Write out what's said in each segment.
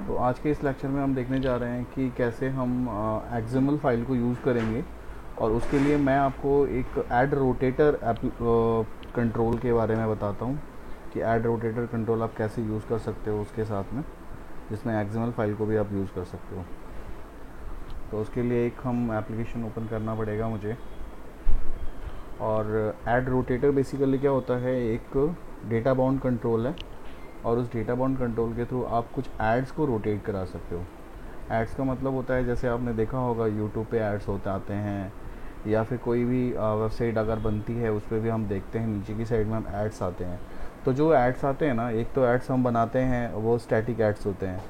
तो आज के इस लेक्चर में हम देखने जा रहे हैं कि कैसे हम एक्सएमएल फाइल को यूज़ करेंगे, और उसके लिए मैं आपको एक ऐड रोटेटर कंट्रोल के बारे में बताता हूँ कि ऐड रोटेटर कंट्रोल आप कैसे यूज़ कर सकते हो उसके साथ में, जिसमें एक्सएमएल फाइल को भी आप यूज़ कर सकते हो। तो उसके लिए एक हम एप्लीकेशन ओपन करना पड़ेगा मुझे। और ऐड रोटेटर बेसिकली क्या होता है, एक डेटा बाउंड कंट्रोल है, और उस डेटा बाउंड कंट्रोल के थ्रू आप कुछ एड्स को रोटेट करा सकते हो। एड्स का मतलब होता है, जैसे आपने देखा होगा यूट्यूब पे एड्स होते आते हैं, या फिर कोई भी वेबसाइट अगर बनती है उस पर भी हम देखते हैं नीचे की साइड में हम एड्स आते हैं। तो जो एड्स आते हैं ना, एक तो एड्स हम बनाते हैं वो स्टैटिक एड्स होते हैं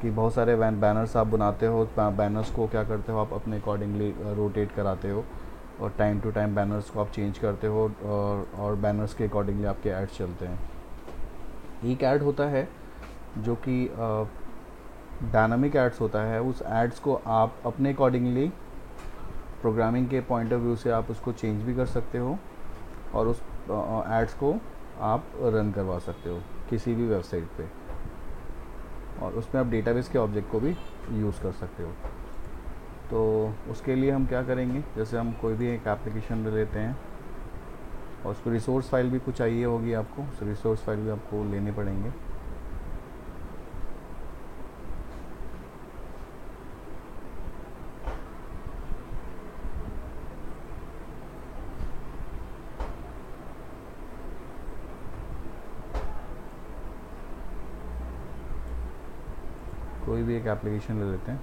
कि बहुत सारे बैनर्स आप बनाते हो, बैनर्स को क्या करते हो आप अपने अकॉर्डिंगली रोटेट कराते हो, और टाइम टू टाइम बैनर्स को आप चेंज करते हो, और बैनर्स के अकॉर्डिंगली आपके एड्स चलते हैं। एक ऐड होता है जो कि डायनामिक एड्स होता है, उस एड्स को आप अपने अकॉर्डिंगली प्रोग्रामिंग के पॉइंट ऑफ व्यू से आप उसको चेंज भी कर सकते हो, और उस एड्स को आप रन करवा सकते हो किसी भी वेबसाइट पे, और उसमें आप डेटाबेस के ऑब्जेक्ट को भी यूज़ कर सकते हो। तो उसके लिए हम क्या करेंगे, जैसे हम कोई भी एक एप्लीकेशन ले लेते हैं और उसको रिसोर्स फाइल भी कुछ चाहिए होगी आपको, तो रिसोर्स फाइल भी आपको लेने पड़ेंगे। कोई भी एक एप्लीकेशन ले लेते हैं।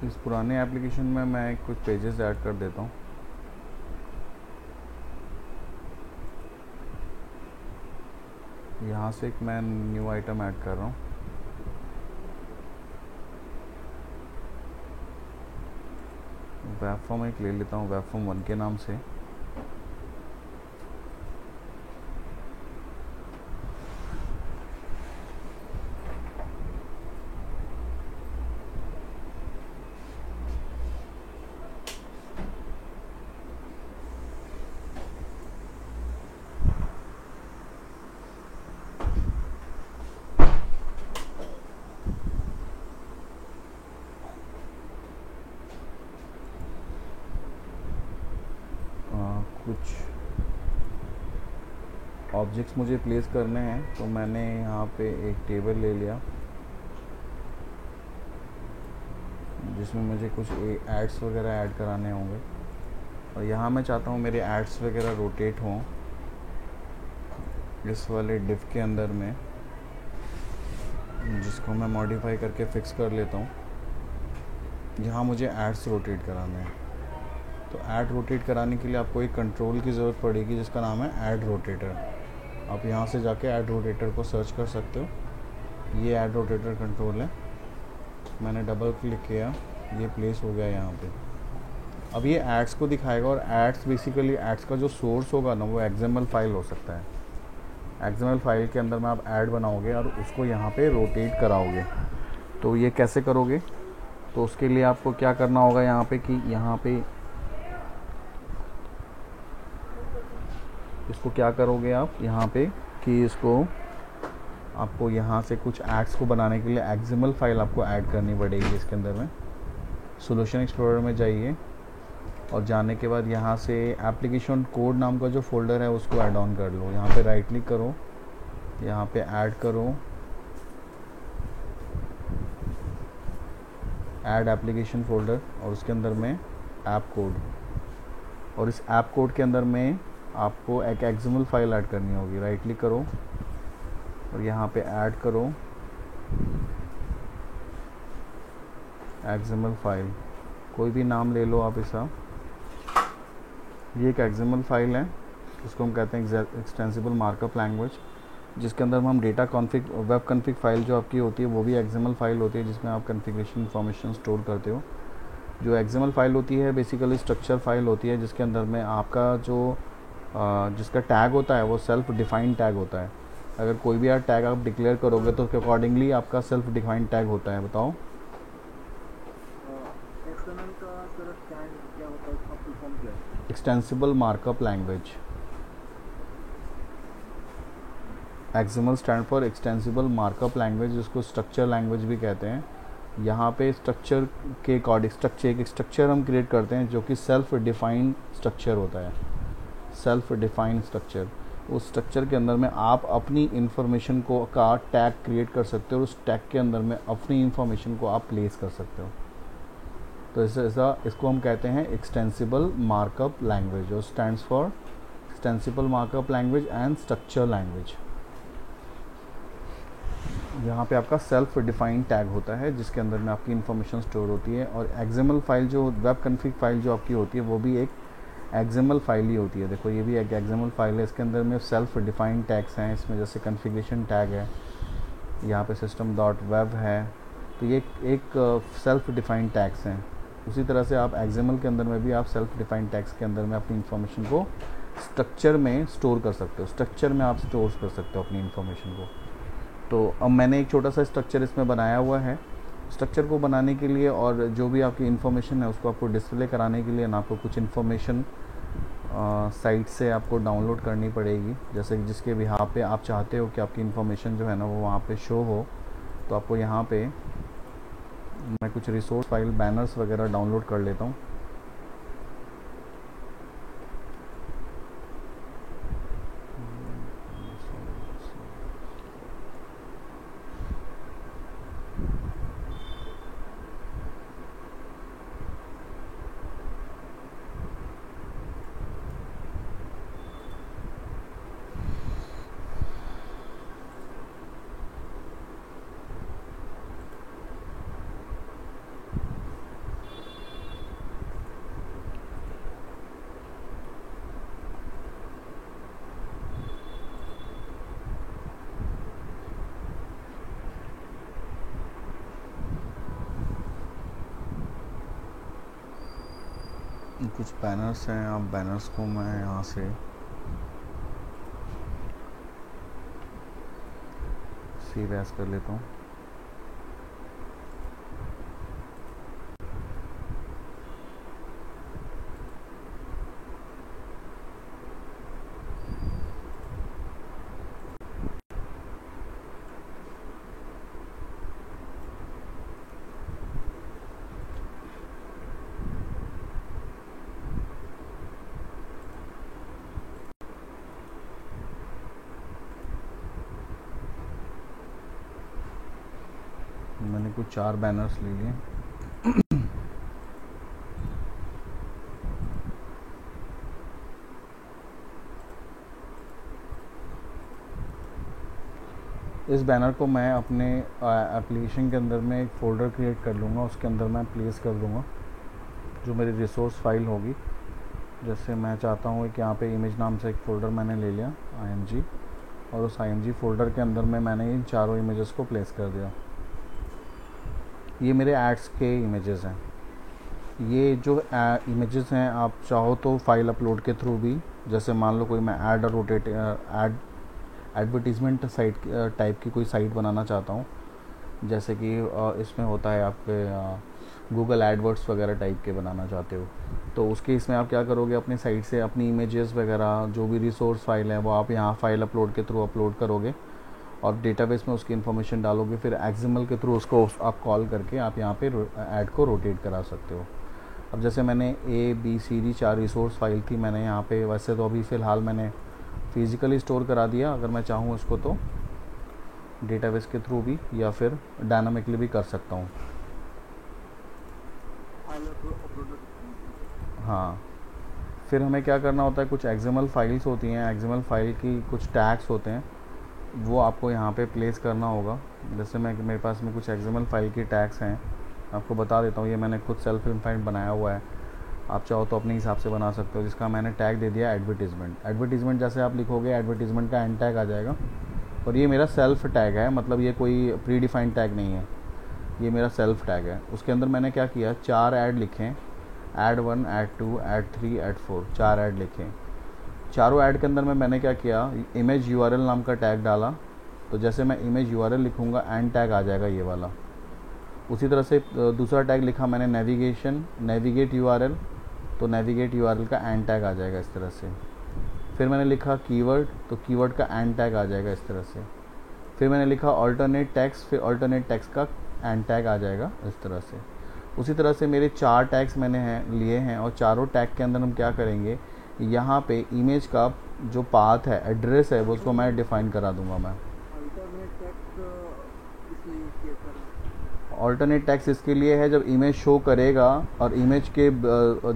इस पुराने एप्लीकेशन में मैं कुछ पेजेस ऐड कर देता हूँ। यहाँ से एक मैं न्यू आइटम ऐड कर रहा हूँ। वेब फॉर्म एक ले लेता हूँ, वेब फॉर्म 1 के नाम से। कुछ ऑब्जेक्ट्स मुझे प्लेस करने हैं, तो मैंने यहाँ पे एक टेबल ले लिया जिसमें मुझे कुछ एड्स वगैरह ऐड कराने होंगे, और यहाँ मैं चाहता हूँ मेरे एड्स वगैरह रोटेट हों इस वाले डिव के अंदर में, जिसको मैं मॉडिफाई करके फिक्स कर लेता हूँ। यहाँ मुझे एड्स रोटेट कराने हैं, तो ऐड रोटेट कराने के लिए आपको एक कंट्रोल की ज़रूरत पड़ेगी जिसका नाम है ऐड रोटेटर। आप यहाँ से जाके ऐड रोटेटर को सर्च कर सकते हो। ये ऐड रोटेटर कंट्रोल है, मैंने डबल क्लिक किया, ये प्लेस हो गया यहाँ पे। अब ये एड्स को दिखाएगा, और एड्स बेसिकली एड्स का जो सोर्स होगा ना वो एक्सएमएल फाइल हो सकता है। एक्सएमएल फाइल के अंदर में आप ऐड बनाओगे और उसको यहाँ पे रोटेट कराओगे। तो ये कैसे करोगे, तो उसके लिए आपको क्या करना होगा यहाँ पे कि यहाँ पे इसको क्या करोगे आप यहाँ पे कि इसको आपको यहाँ से कुछ एड्स को बनाने के लिए एक्सएमएल फाइल आपको ऐड करनी पड़ेगी इसके अंदर में। सॉल्यूशन एक्सप्लोरर में जाइए, और जाने के बाद यहाँ से एप्लीकेशन कोड नाम का जो फोल्डर है उसको ऐड ऑन कर लो। यहाँ पे राइट क्लिक करो, यहाँ पे ऐड करो, ऐड एप्लीकेशन फोल्डर, और उसके अंदर में ऐप कोड, और इस ऐप कोड के अंदर में आपको एक एक्सएमएल फाइल ऐड करनी होगी। राइट क्लिक करो और यहाँ पे ऐड करो एक्सएमएल फाइल, कोई भी नाम ले लो आप इसका। ये एक एक्सएमएल फाइल है, इसको हम कहते हैं एक्सटेंसिबल मार्कअप लैंग्वेज, जिसके अंदर हम data config web config file जो आपकी होती है वो भी एक्सएमएल फाइल होती है, जिसमें आप कॉन्फ़िगरेशन इंफॉर्मेशन स्टोर करते हो। जो एक्सएमएल फाइल होती है बेसिकली स्ट्रक्चर फाइल होती है, जिसके अंदर में आपका जो जिसका टैग होता है वो सेल्फ डिफाइंड टैग होता है। अगर कोई भी टैग आप डिक्लेयर करोगे तो उसके अकॉर्डिंगली आपका सेल्फ डिफाइंड टैग होता है। बताओ एक्सएमएल का सर स्टैंड क्या होता है, उसका फुल फॉर्म क्या है? Extensible markup language. XML stand for extensible markup language, जिसको स्ट्रक्चर लैंग्वेज भी कहते हैं। यहाँ पे स्ट्रक्चर के अकॉर्डिंग एक स्ट्रक्चर हम क्रिएट करते हैं जो कि सेल्फ डिफाइंड स्ट्रक्चर होता है। सेल्फ डिफाइंड स्ट्रक्चर, उस स्ट्रक्चर के अंदर में आप अपनी इंफॉर्मेशन को का टैग क्रिएट कर सकते हो और उस टैग के अंदर में अपनी इंफॉर्मेशन को आप प्लेस कर सकते हो। तो ऐसा इसको हम कहते हैं एक्सटेंसिबल मार्कअप लैंग्वेज, जो stands for extensible markup language and structure language. यहाँ पे आपका सेल्फ डिफाइंड टैग होता है जिसके अंदर में आपकी इन्फॉर्मेशन स्टोर होती है। और एक्सएमएल फाइल जो वेब कॉन्फ़िग फाइल जो आपकी होती है वो भी एक एक्सएमएल फाइल ही होती है। देखो ये भी एक एक्सएमएल फाइल है, इसके अंदर में सेल्फ डिफाइंड टैग्स हैं, इसमें जैसे कॉन्फ़िगरेशन टैग है, यहाँ पे सिस्टम डॉट वेब है, तो ये एक सेल्फ डिफाइंड टैग्स हैं। उसी तरह से आप एक्सएमएल के अंदर में भी आप सेल्फ डिफाइंड टैग्स के अंदर में अपनी इन्फॉर्मेशन को स्ट्रक्चर में स्टोर कर सकते हो, स्ट्रक्चर में आप स्टोर कर सकते हो अपनी इन्फॉर्मेशन को। तो अब मैंने एक छोटा सा स्ट्रक्चर इसमें बनाया हुआ है। स्ट्रक्चर को बनाने के लिए और जो भी आपकी इन्फॉर्मेशन है उसको आपको डिस्प्ले कराने के लिए ना आपको कुछ इन्फॉर्मेशन साइट से आपको डाउनलोड करनी पड़ेगी, जैसे कि जिसके बिहाफ पे आप चाहते हो कि आपकी इन्फॉर्मेशन जो है ना वो वहाँ पे शो हो। तो आपको यहाँ पे मैं कुछ रिसोर्स फाइल बैनर्स वगैरह डाउनलोड कर लेता हूँ। कुछ बैनर्स हैं, आप बैनर्स को मैं यहाँ से सेव एज कर लेता हूँ। मैंने कुछ 4 बैनर्स ले लिए। इस बैनर को मैं अपने एप्लीकेशन के अंदर में एक फ़ोल्डर क्रिएट कर लूँगा, उसके अंदर मैं प्लेस कर दूँगा जो मेरी रिसोर्स फाइल होगी। जैसे मैं चाहता हूँ कि यहाँ पे इमेज नाम से एक फ़ोल्डर मैंने ले लिया img, और उस img फ़ोल्डर के अंदर में मैंने इन चारों इमेजेस को प्लेस कर दिया। ये मेरे एड्स के इमेजेस हैं। ये जो इमेजेस हैं आप चाहो तो फाइल अपलोड के थ्रू भी, जैसे मान लो कोई मैं add rotate advertisement site type की कोई साइट बनाना चाहता हूँ, जैसे कि इसमें होता है आपके गूगल एडवर्ड्स वगैरह टाइप के बनाना चाहते हो, तो उसके इसमें आप क्या करोगे, अपनी साइट से अपनी इमेजेस वगैरह जो भी रिसोर्स फाइल है वो आप यहाँ फाइल अपलोड के थ्रू अपलोड करोगे और डेटाबेस में उसकी इन्फॉर्मेशन डालोगे, फिर एक्सएमएल के थ्रू उसको आप कॉल करके आप यहाँ पे ऐड को रोटेट करा सकते हो। अब जैसे मैंने ABCD 4 रिसोर्स फाइल थी, मैंने यहाँ पे वैसे तो अभी फ़िलहाल मैंने फिज़िकली स्टोर करा दिया, अगर मैं चाहूँ इसको तो डेटाबेस के थ्रू भी या फिर डायनामिकली भी कर सकता हूँ। हाँ, फिर हमें क्या करना होता है, कुछ एक्सएमएल फाइल्स होती हैं, एक्सएमएल फाइल की कुछ टैग्स होते हैं, वो आपको यहाँ पे प्लेस करना होगा। जैसे मेरे पास में कुछ एक्सएमएल फाइल की टैग्स हैं, आपको बता देता हूँ। ये मैंने खुद सेल्फ डिफाइंड बनाया हुआ है। आप चाहो तो अपने हिसाब से बना सकते हो, जिसका मैंने टैग दे दिया एडवर्टीज़मेंट। एडवर्टीज़मेंट जैसे आप लिखोगे एडवर्टीज़मेंट का एंड टैग आ जाएगा, और ये मेरा सेल्फ टैग है, मतलब ये कोई प्री डिफाइंड टैग नहीं है, ये मेरा सेल्फ टैग है। उसके अंदर मैंने क्या किया, 4 ऐड लिखे, add 1, add 2, add 3, add 4, 4 add लिखे। चारों ऐड के अंदर मैंने क्या किया, इमेज यूआरएल नाम का टैग डाला, तो जैसे मैं इमेज यूआरएल लिखूंगा एंड टैग आ जाएगा ये वाला। उसी तरह से दूसरा टैग लिखा मैंने नेविगेट यूआरएल, तो नेविगेट यूआरएल का एंड टैग आ जाएगा इस तरह से। फिर मैंने लिखा कीवर्ड, तो कीवर्ड का एंड टैग आ जाएगा इस तरह से। फिर मैंने लिखा ऑल्टरनेट टेक्स्ट, फिर ऑल्टरनेट टेक्स्ट का एंड टैग आ जाएगा इस तरह से। उसी तरह से मेरे 4 टैग्स मैंने लिए हैं, और चारों टैग के अंदर हम क्या करेंगे, यहाँ पे इमेज का जो पाथ है, एड्रेस है, वो उसको मैं डिफाइन करा दूंगा मैं। अल्टरनेट टेक्स्ट इसलिए यूज किया सर? ऑल्टरनेट टेक्स्ट इसके लिए है, जब इमेज शो करेगा और इमेज के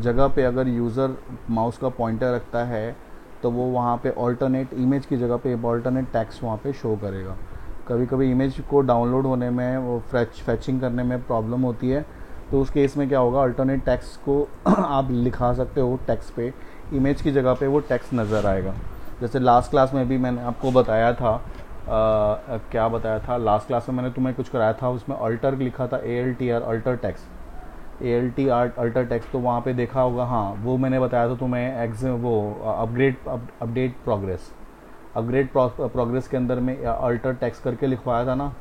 जगह पे अगर यूज़र माउस का पॉइंटर रखता है, तो वो वहाँ पे ऑल्टरनेट इमेज की जगह पे ऑल्टरनेट टेक्स्ट वहाँ पे शो करेगा। कभी कभी इमेज को डाउनलोड होने में, वो फैचिंग करने में प्रॉब्लम होती है, तो उस केस में क्या होगा, अल्टरनेट टेक्स्ट को आप लिखा सकते हो टेक्स्ट पे, इमेज की जगह पे वो टेक्स्ट नज़र आएगा। जैसे लास्ट क्लास में भी मैंने आपको बताया था, क्या बताया था लास्ट क्लास में, मैंने तुम्हें कुछ कराया था, उसमें अल्टर लिखा था, ALTR alter text, ALTR alter text, तो वहाँ पे देखा होगा, हाँ वो मैंने बताया था तुम्हें, वो अपडेट प्रोग्रेस के अंदर में अल्टर टेक्स्ट करके लिखवाया था ना,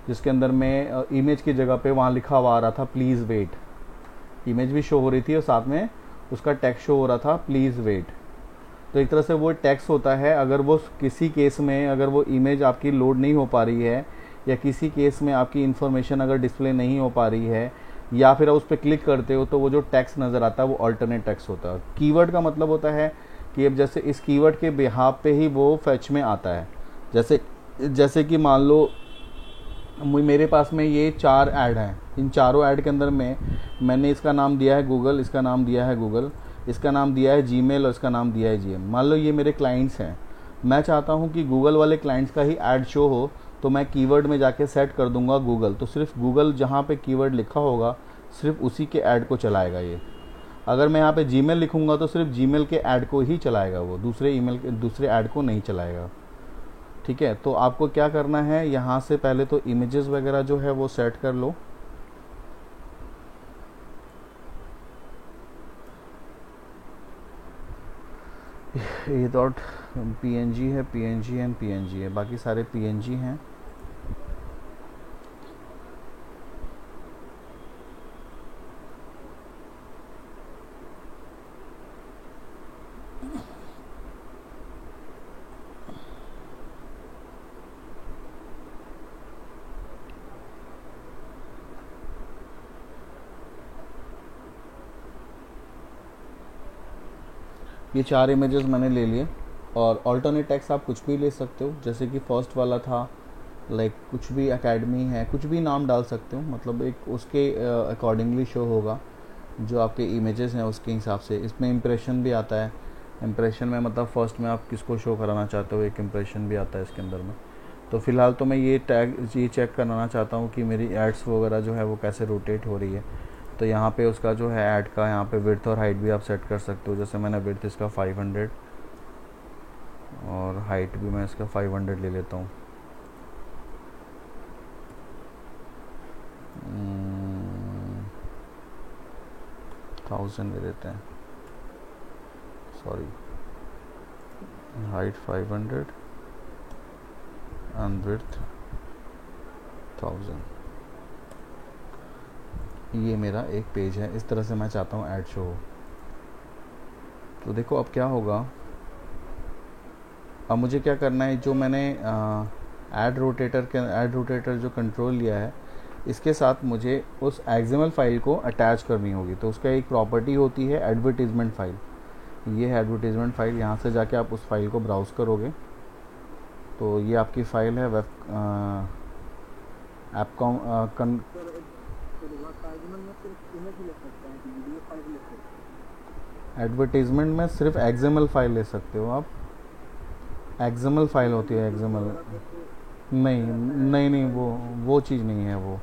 जिसके अंदर में इमेज की जगह पे वहाँ लिखा हुआ आ रहा था प्लीज़ वेट, इमेज भी शो हो रही थी और साथ में उसका टेक्स्ट शो हो रहा था प्लीज़ वेट। तो एक तरह से वो टेक्स्ट होता है, अगर वो किसी केस में अगर वो इमेज आपकी लोड नहीं हो पा रही है, या किसी केस में आपकी इन्फॉर्मेशन अगर डिस्प्ले नहीं हो पा रही है, या फिर आप उस पर क्लिक करते हो, तो वो जो टेक्स्ट नज़र आता है वो अल्टरनेट टेक्स्ट होता है। कीवर्ड का मतलब होता है कि अब जैसे इस कीवर्ड के बिहाफ पे ही वो फैच में आता है। जैसे कि मान लो मेरे पास में ये 4 ऐड हैं, इन चारों ऐड के अंदर में मैंने इसका नाम दिया है गूगल, इसका नाम दिया है गूगल, इसका नाम दिया है जीमेल, और इसका नाम दिया है जीएम। मान लो ये मेरे क्लाइंट्स हैं, मैं चाहता हूँ कि गूगल वाले क्लाइंट्स का ही ऐड शो हो, तो मैं कीवर्ड में जाके सेट कर दूंगा गूगल, तो सिर्फ गूगल जहाँ पे कीवर्ड लिखा होगा सिर्फ उसी के ऐड को चलाएगा ये। अगर मैं यहाँ पे जीमेल लिखूंगा तो सिर्फ जीमेल के ऐड को ही चलाएगा वो, दूसरे ऐड को नहीं चलाएगा। ठीक है, तो आपको क्या करना है, यहाँ से पहले तो इमेजेस वगैरह जो है वो सेट कर लो। ये डॉट PNG है, PNG एंड PNG है, बाकी सारे PNG हैं। ये 4 इमेजेस मैंने ले लिए, और ऑल्टरनेट टेक्स्ट आप कुछ भी ले सकते हो, जैसे कि फर्स्ट वाला था लाइक कुछ भी एकेडमी है, कुछ भी नाम डाल सकते हो, मतलब एक उसके अकॉर्डिंगली शो होगा जो आपके इमेजेस हैं उसके हिसाब से। इसमें इम्प्रेशन भी आता है, इम्प्रेशन में मतलब फर्स्ट में आप किसको शो कराना चाहते हो, एक इम्प्रेशन भी आता है इसके अंदर में। तो फ़िलहाल तो मैं ये चेक कराना चाहता हूँ कि मेरी एड्स वगैरह जो है वो कैसे रोटेट हो रही है। तो यहाँ पे उसका जो है ऐड का यहाँ पे विड्थ और हाइट भी आप सेट कर सकते हो। जैसे मैंने विड्थ इसका 500 और हाइट भी मैं इसका 500 ले लेता हूँ। 1000 ले लेते हैं, सॉरी, हाइट 500 एंड विड्थ 1000। ये मेरा एक पेज है, इस तरह से मैं चाहता हूँ ऐड शो हो। तो देखो अब क्या होगा, अब मुझे क्या करना है, जो मैंने ऐड रोटेटर जो कंट्रोल लिया है, इसके साथ मुझे उस एक्सएमएल फाइल को अटैच करनी होगी। तो उसका एक प्रॉपर्टी होती है एडवर्टीजमेंट फाइल। ये है एडवर्टीजमेंट फाइल, यहाँ से जाके आप उस फाइल को ब्राउज़ करोगे तो ये आपकी फ़ाइल है वेब एपकॉम एडवर्टीजमेंट में सिर्फ एक्सएमएल फाइल ले सकते हो आप। एक्सएमएल फाइल होती है, एक्सएमएल नहीं, वो चीज़ नहीं है। वो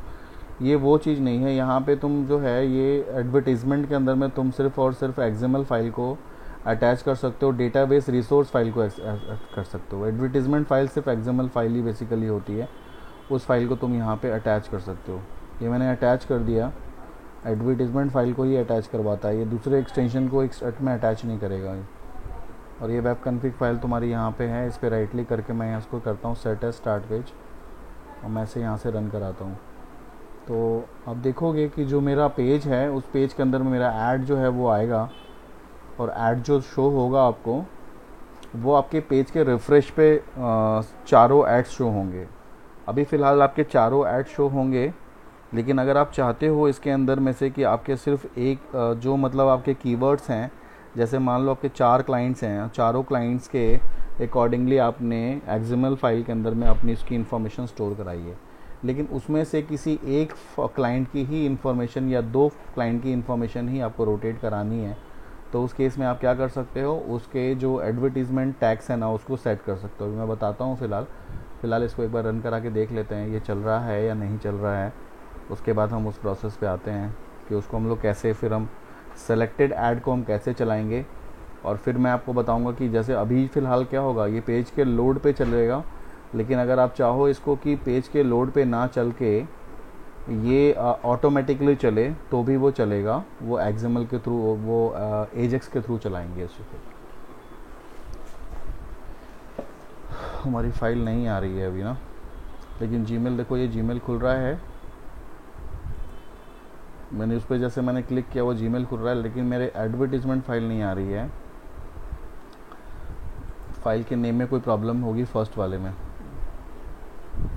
ये वो चीज़ नहीं है। यहाँ पे तुम जो है ये एडवर्टीज़मेंट के अंदर में तुम सिर्फ और सिर्फ एक्सएमएल फाइल को अटैच कर सकते हो, डेटाबेस रिसोर्स फाइल को कर सकते हो। एडवर्टीज़मेंट फाइल सिर्फ एक्सएमएल फाइल ही बेसिकली होती है, उस फाइल को तुम यहाँ पे अटैच कर सकते हो। ये मैंने अटैच कर दिया, एडवर्टीज़मेंट फाइल को ही अटैच करवाता है, ये दूसरे एक्सटेंशन को एक में अटैच नहीं करेगा। और ये वेब कॉन्फ़िग फाइल तुम्हारी यहाँ पे है, इस पर राइट क्लिक करके मैं इसको करता हूँ सेट एज स्टार्ट पेज और मैं इसे यहाँ से रन कराता हूँ। तो अब देखोगे कि जो मेरा पेज है उस पेज के अंदर में मेरा ऐड जो है वो आएगा, और ऐड जो शो होगा आपको वो आपके पेज के रिफ़्रेश पे चारों ऐड्स शो होंगे। अभी फ़िलहाल आपके चारों ऐड शो होंगे, लेकिन अगर आप चाहते हो इसके अंदर में से कि आपके सिर्फ एक जो मतलब आपके कीवर्ड्स हैं, जैसे मान लो आपके 4 क्लाइंट्स हैं, चारों क्लाइंट्स के अकॉर्डिंगली आपने एक्सएमएल फाइल के अंदर में अपनी उसकी इन्फॉर्मेशन स्टोर कराई है, लेकिन उसमें से किसी एक क्लाइंट की ही इन्फॉर्मेशन या 2 क्लाइंट की इन्फॉर्मेशन ही आपको रोटेट करानी है, तो उस केस में आप क्या कर सकते हो, उसके जो एडवर्टीज़मेंट टैग्स है ना उसको सेट कर सकते हो। मैं बताता हूँ फ़िलहाल इसको एक बार रन करा के देख लेते हैं ये चल रहा है या नहीं चल रहा है। उसके बाद हम उस प्रोसेस पे आते हैं कि उसको हम लोग कैसे, फिर हम सेलेक्टेड ऐड को हम कैसे चलाएंगे, और फिर मैं आपको बताऊंगा कि जैसे अभी फ़िलहाल क्या होगा, ये पेज के लोड पे चलेगा, लेकिन अगर आप चाहो इसको कि पेज के लोड पे ना चल के ये ऑटोमेटिकली चले तो भी वो चलेगा। वो एक्सएमएल के थ्रू, वो एजेक्स के थ्रू चलाएंगे इसको। हमारी फाइल नहीं आ रही है अभी ना, लेकिन जीमेल देखो, ये जीमेल खुल रहा है, मैंने उस पर जैसे मैंने क्लिक किया वो जीमेल खुल रहा है, लेकिन मेरे एडवर्टीज़मेंट फाइल नहीं आ रही है। फाइल के नेम में कोई प्रॉब्लम होगी फर्स्ट वाले में।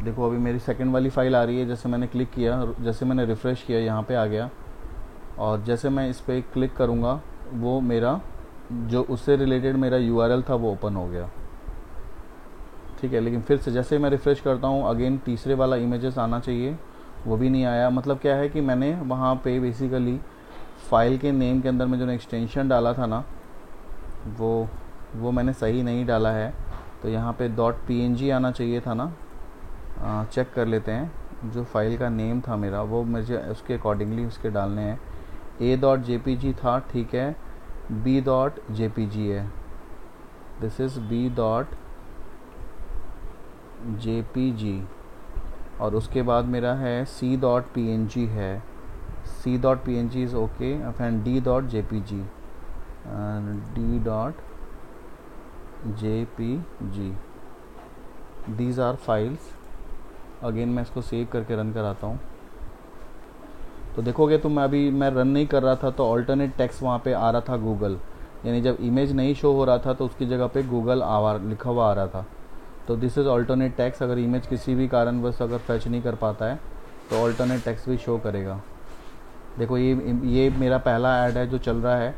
देखो अभी मेरी सेकंड वाली फाइल आ रही है, जैसे मैंने क्लिक किया, जैसे मैंने रिफ़्रेश किया यहाँ पे आ गया, और जैसे मैं इस पर क्लिक करूँगा वो मेरा जो उससे रिलेटेड मेरा यूआरएल था वो ओपन हो गया, ठीक है। लेकिन फिर से जैसे मैं रिफ़्रेश करता हूँ अगेन तीसरे वाला इमेजेस आना चाहिए, वो भी नहीं आया। मतलब क्या है कि मैंने वहाँ पे बेसिकली फ़ाइल के नेम के अंदर में जो एक्सटेंशन डाला था ना वो मैंने सही नहीं डाला है, तो यहाँ पे .png आना चाहिए था ना। चेक कर लेते हैं, जो फाइल का नेम था मेरा वो मुझे उसके अकॉर्डिंगली उसके डालने हैं। a.jpg था, ठीक है, b.jpg है, दिस इज़ b.jpg, और उसके बाद मेरा है c.png है, c.png is okay, and d.jpg d.jpg, these are files. Again मैं इसको सेव करके रन कराता हूँ, तो देखोगे तो मैं रन नहीं कर रहा था तो ऑल्टरनेट टेक्स्ट वहाँ पे आ रहा था गूगल, यानी जब इमेज नहीं शो हो रहा था तो उसकी जगह पे गूगल लिखा हुआ आ रहा था। तो दिस इज़ ऑल्टरनेट टेक्स्ट। अगर इमेज किसी भी कारणवश अगर फैच नहीं कर पाता है तो ऑल्टरनेट टेक्स्ट भी शो करेगा। देखो ये मेरा पहला ऐड है जो चल रहा है।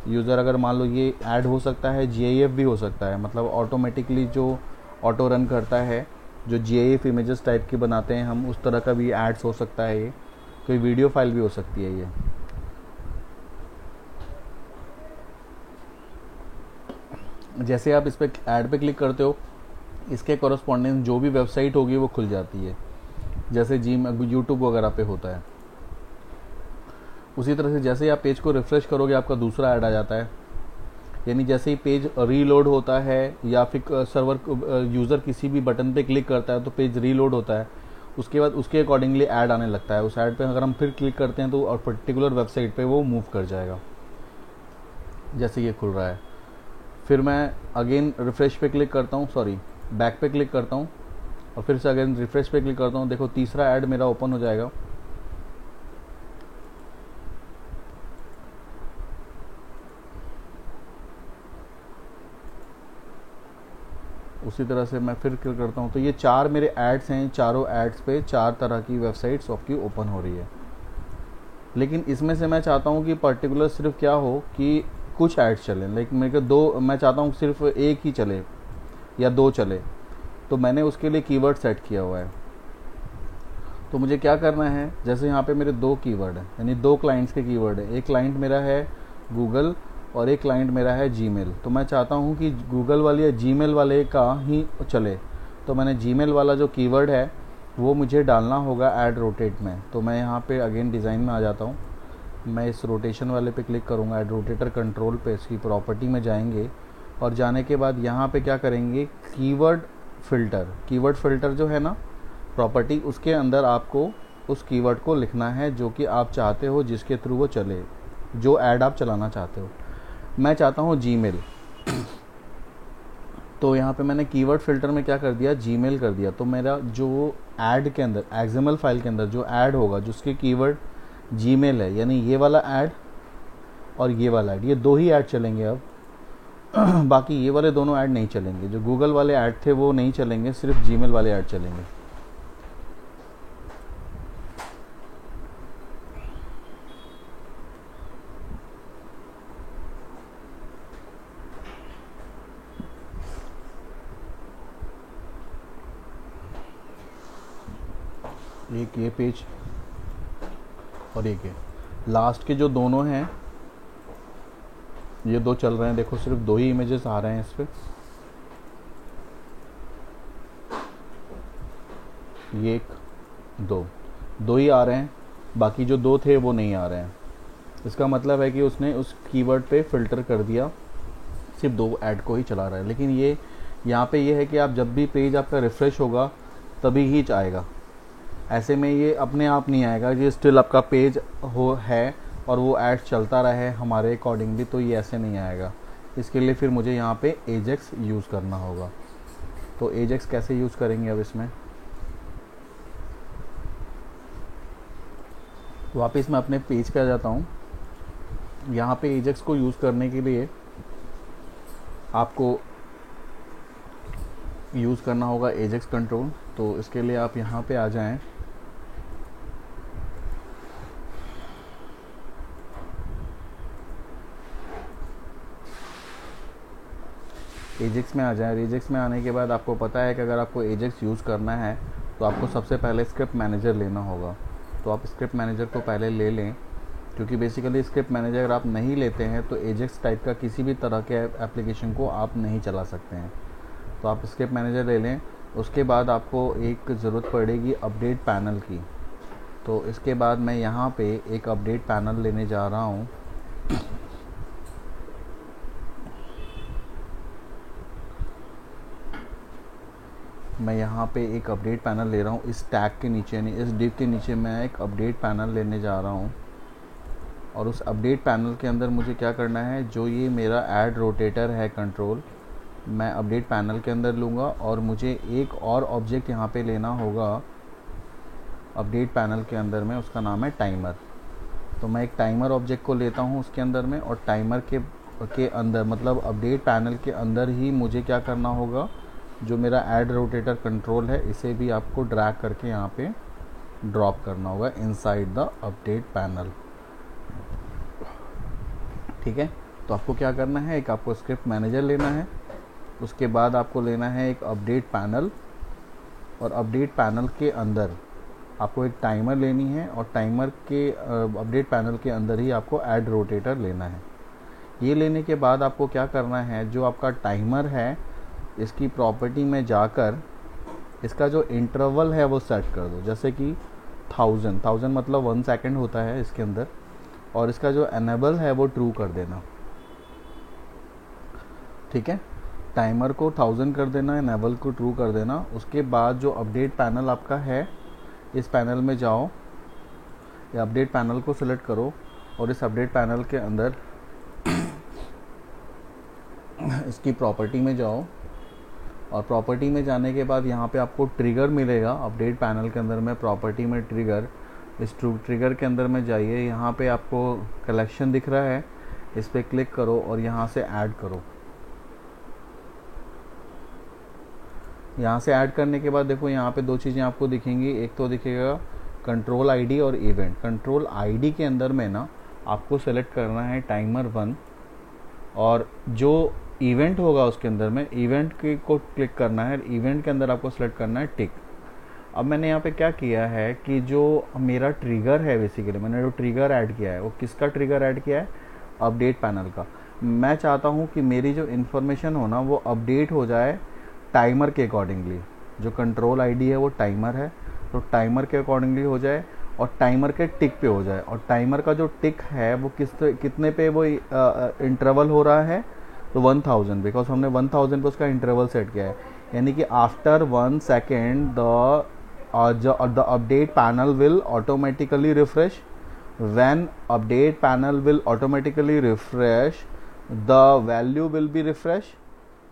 यूज़र अगर मान लो ये ऐड हो सकता है, GIF भी हो सकता है, मतलब ऑटोमेटिकली जो ऑटो रन करता है, जो GIF इमेजेस टाइप की बनाते हैं हम, उस तरह का भी एड्स हो सकता है। ये कोई वीडियो फाइल भी हो सकती है। ये जैसे आप इस पर ऐड पे क्लिक करते हो, इसके कॉरस्पॉन्डेंस जो भी वेबसाइट होगी वो खुल जाती है, जैसे यूट्यूब वगैरह पे होता है। उसी तरह से जैसे ही आप पेज को रिफ़्रेश करोगे आपका दूसरा ऐड आ जाता है, यानी जैसे ही पेज रीलोड होता है या फिर सर्वर यूज़र किसी भी बटन पे क्लिक करता है तो पेज रीलोड होता है, उसके बाद उसके अकॉर्डिंगली ऐड आने लगता है। उस ऐड पे अगर हम फिर क्लिक करते हैं तो और पर्टिकुलर वेबसाइट पे वो मूव कर जाएगा, जैसे ये खुल रहा है। फिर मैं अगेन रिफ़्रेश पे क्लिक करता हूँ, सॉरी बैक पे क्लिक करता हूँ, और फिर से अगेन रिफ़्रेश पे क्लिक करता हूँ। देखो तीसरा ऐड मेरा ओपन हो जाएगा। उसी तरह से मैं फिर क्लिक करता हूँ, तो ये 4 मेरे एड्स हैं, चारों एड्स पे 4 तरह की वेबसाइट्स आपकी ओपन हो रही है। लेकिन इसमें से मैं चाहता हूँ कि पर्टिकुलर सिर्फ क्या हो कि कुछ ऐड्स चलें, लेकिन मेरे को 2 मैं चाहता हूँ सिर्फ एक ही चले या 2 चले, तो मैंने उसके लिए कीवर्ड सेट किया हुआ है। तो मुझे क्या करना है, जैसे यहाँ पे मेरे 2 कीवर्ड हैं, यानी 2 क्लाइंट्स के कीवर्ड है। एक क्लाइंट मेरा है गूगल और एक क्लाइंट मेरा है जीमेल। तो मैं चाहता हूँ कि गूगल वाले या जीमेल वाले का ही चले, तो मैंने जीमेल वाला जो कीवर्ड है वो मुझे डालना होगा ऐड रोटेट में। तो मैं यहाँ पे अगेन डिज़ाइन में आ जाता हूँ, मैं इस रोटेशन वाले पे क्लिक करूँगा, ऐड रोटेटर कंट्रोल पे, इसकी प्रॉपर्टी में जाएंगे और जाने के बाद यहाँ पे क्या करेंगे, कीवर्ड फ़िल्टर जो है ना प्रॉपर्टी, उसके अंदर आपको उस कीवर्ड को लिखना है जो कि आप चाहते हो जिसके थ्रू वो चले, जो ऐड आप चलाना चाहते हो। मैं चाहता हूँ जीमेल, तो यहाँ पे मैंने कीवर्ड फ़िल्टर में क्या कर दिया, जीमेल कर दिया। तो मेरा जो ऐड के अंदर एक्सएमएल फाइल के अंदर जो ऐड होगा जिसके कीवर्ड जीमेल है, यानी ये वाला ऐड और ये वाला ऐड, ये दो ही ऐड चलेंगे अब बाकी ये वाले दोनों ऐड नहीं चलेंगे, जो गूगल वाले ऐड थे वो नहीं चलेंगे, सिर्फ जीमेल वाले ऐड चलेंगे। एक ये पेज और एक ये लास्ट के जो दोनों हैं, ये दो चल रहे हैं, देखो सिर्फ दो ही इमेजेस आ रहे हैं इस पे, ये एक दो ही आ रहे हैं, बाकी जो दो थे वो नहीं आ रहे हैं। इसका मतलब है कि उसने उस कीवर्ड पे फ़िल्टर कर दिया, सिर्फ दो ऐड को ही चला रहा है। लेकिन ये यहाँ पे ये है कि आप जब भी पेज आपका रिफ़्रेश होगा तभी ही आएगा, ऐसे में ये अपने आप नहीं आएगा। ये स्टिल आपका पेज है और वो ऐड चलता रहे हमारे अकॉर्डिंगली, तो ये ऐसे नहीं आएगा। इसके लिए फिर मुझे यहाँ पे एजेक्स यूज़ करना होगा। तो एजेक्स कैसे यूज़ करेंगे, अब इसमें वापस मैं अपने पेज पे आ जाता हूँ। यहाँ पे एजेक्स को यूज़ करने के लिए आपको यूज़ करना होगा एजेक्स कंट्रोल। तो इसके लिए आप यहाँ पे आ जाएं, एजेक्स में आ जाए। एजेक्स में आने के बाद आपको पता है कि अगर आपको एजेक्स यूज़ करना है तो आपको सबसे पहले स्क्रिप्ट मैनेजर लेना होगा। तो आप स्क्रिप्ट मैनेजर को पहले ले लें, क्योंकि बेसिकली स्क्रिप्ट मैनेजर अगर आप नहीं लेते हैं तो एजेक्स टाइप का किसी भी तरह के एप्लीकेशन को आप नहीं चला सकते हैं। तो आप स्क्रिप्ट मैनेजर ले लें। उसके बाद आपको एक ज़रूरत पड़ेगी अपडेट पैनल की। तो इसके बाद मैं यहाँ पे एक अपडेट पैनल लेने जा रहा हूँ। मैं यहाँ पे एक अपडेट पैनल ले रहा हूँ, इस टैग के नीचे यानी इस डिव के नीचे मैं एक अपडेट पैनल लेने जा रहा हूँ। और उस अपडेट पैनल के अंदर मुझे क्या करना है, जो ये मेरा ऐड रोटेटर है कंट्रोल, मैं अपडेट पैनल के अंदर लूँगा और मुझे एक और ऑब्जेक्ट यहाँ पे लेना होगा अपडेट पैनल के अंदर में, उसका नाम है टाइमर। तो मैं एक टाइमर ऑब्जेक्ट को लेता हूँ उसके अंदर में, और टाइमर के अंदर मतलब अपडेट पैनल के अंदर ही मुझे क्या करना होगा, जो मेरा ऐड रोटेटर कंट्रोल है इसे भी आपको ड्रैग करके यहाँ पे ड्रॉप करना होगा इनसाइड द अपडेट पैनल। ठीक है, तो आपको क्या करना है, एक आपको स्क्रिप्ट मैनेजर लेना है, उसके बाद आपको लेना है एक अपडेट पैनल, और अपडेट पैनल के अंदर आपको एक टाइमर लेनी है, और टाइमर के अपडेट पैनल के अंदर ही आपको ऐड रोटेटर लेना है। ये लेने के बाद आपको क्या करना है, जो आपका टाइमर है इसकी प्रॉपर्टी में जाकर इसका जो इंटरवल है वो सेट कर दो, जैसे कि 1000 मतलब 1 सेकेंड होता है इसके अंदर, और इसका जो एनेबल है वो ट्रू कर देना। ठीक है, टाइमर को 1000 कर देना, एनेबल को ट्रू कर देना। उसके बाद जो अपडेट पैनल आपका है, इस पैनल में जाओ या अपडेट पैनल को सिलेक्ट करो, और इस अपडेट पैनल के अंदर इसकी प्रॉपर्टी में जाओ, और प्रॉपर्टी में जाने के बाद यहाँ पे आपको ट्रिगर मिलेगा अपडेट पैनल के अंदर में, प्रॉपर्टी में ट्रिगर। इस ट्रिगर के अंदर में जाइए, यहाँ पे आपको कलेक्शन दिख रहा है, इस पर क्लिक करो और यहाँ से ऐड करो। यहाँ से ऐड करने के बाद देखो यहाँ पे दो चीज़ें आपको दिखेंगी, एक तो दिखेगा कंट्रोल आईडी और इवेंट। कंट्रोल आईडी के अंदर में ना आपको सेलेक्ट करना है टाइमर 1, और जो इवेंट होगा उसके अंदर में इवेंट को क्लिक करना है, इवेंट के अंदर आपको सेलेक्ट करना है टिक। अब मैंने यहाँ पे क्या किया है कि जो मेरा ट्रिगर है, बेसिकली मैंने जो ट्रिगर ऐड किया है वो किसका ट्रिगर ऐड किया है, अपडेट पैनल का। मैं चाहता हूँ कि मेरी जो इन्फॉर्मेशन हो ना वो अपडेट हो जाए टाइमर के अकॉर्डिंगली। जो कंट्रोल आईडी है वो टाइमर है, तो टाइमर के अकॉर्डिंगली हो जाए और टाइमर के टिक पे हो जाए। और टाइमर का जो टिक है वो कितने पे वो इंटरवल हो रहा है, तो 1000, बिकॉज हमने 1000 पे उसका इंटरवल सेट किया है। यानी कि after 1 second the update panel will automatically refresh. When update panel will automatically refresh the value will be refresh.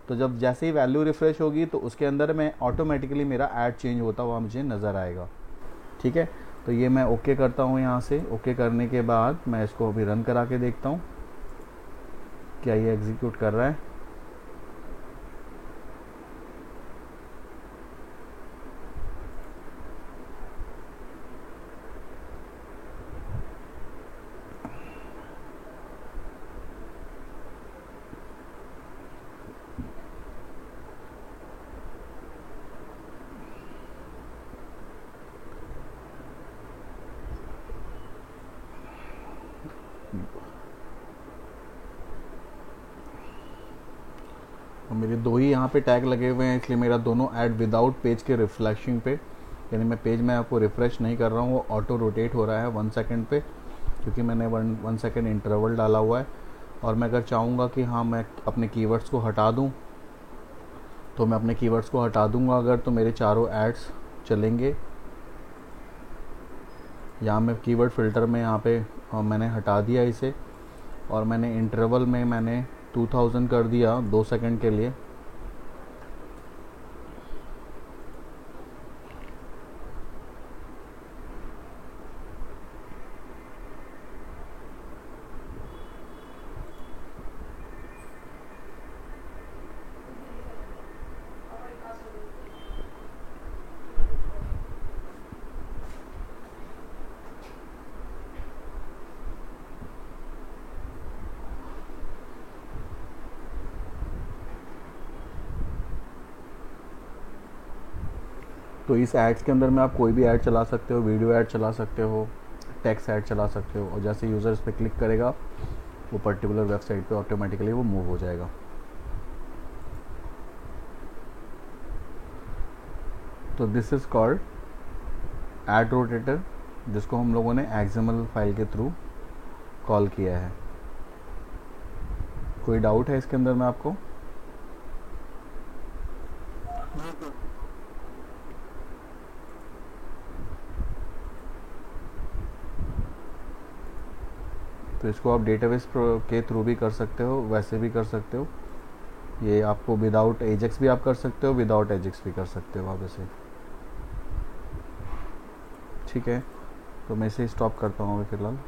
तो जब जैसे ही वैल्यू रिफ्रेश होगी तो उसके अंदर में ऑटोमेटिकली मेरा ऐड चेंज होता हुआ मुझे नज़र आएगा। ठीक है, तो ये मैं ओके करता हूँ। यहाँ से ओके करने के बाद मैं इसको अभी रन करा के देखता हूँ क्या ये एग्जीक्यूट कर रहा है। और मेरे दो ही यहाँ पे टैग लगे हुए हैं, इसलिए मेरा दोनों ऐड विदाउट पेज के रिफ्लेक्शिंग पे, यानी मैं पेज में आपको रिफ़्रेश नहीं कर रहा हूँ, वो ऑटो रोटेट हो रहा है 1 सेकेंड पे, क्योंकि मैंने 1 सेकेंड इंटरवल डाला हुआ है। और मैं अगर चाहूँगा कि हाँ मैं अपने कीवर्ड्स को हटा दूँ तो मैं अपने कीवर्ड्स को हटा दूँगा अगर, तो मेरे चारों एड्स चलेंगे। यहाँ मैं कीवर्ड फ़िल्टर में यहाँ पे मैंने हटा दिया इसे, और मैंने इंटरवल में मैंने 2000 कर दिया 2 सेकंड के लिए। तो इस एड्स के अंदर में आप कोई भी ऐड चला सकते हो, वीडियो ऐड चला सकते हो, टेक्स्ट ऐड चला सकते हो, और जैसे यूज़र इस पर क्लिक करेगा वो पर्टिकुलर वेबसाइट पे ऑटोमेटिकली वो मूव हो जाएगा। तो this is called add rotator, जिसको हम लोगों ने एक्सएमएल फाइल के थ्रू कॉल किया है। कोई डाउट है इसके अंदर में आपको? हाँ सर। तो इसको आप डेटाबेस के थ्रू भी कर सकते हो, वैसे भी कर सकते हो। ये आपको विदाउट एजेक्स भी आप कर सकते हो, विदाउट एजेक्स भी कर सकते हो आप इसे। ठीक है, तो मैं इसे स्टॉप करता हूँ अभी फ़िलहाल।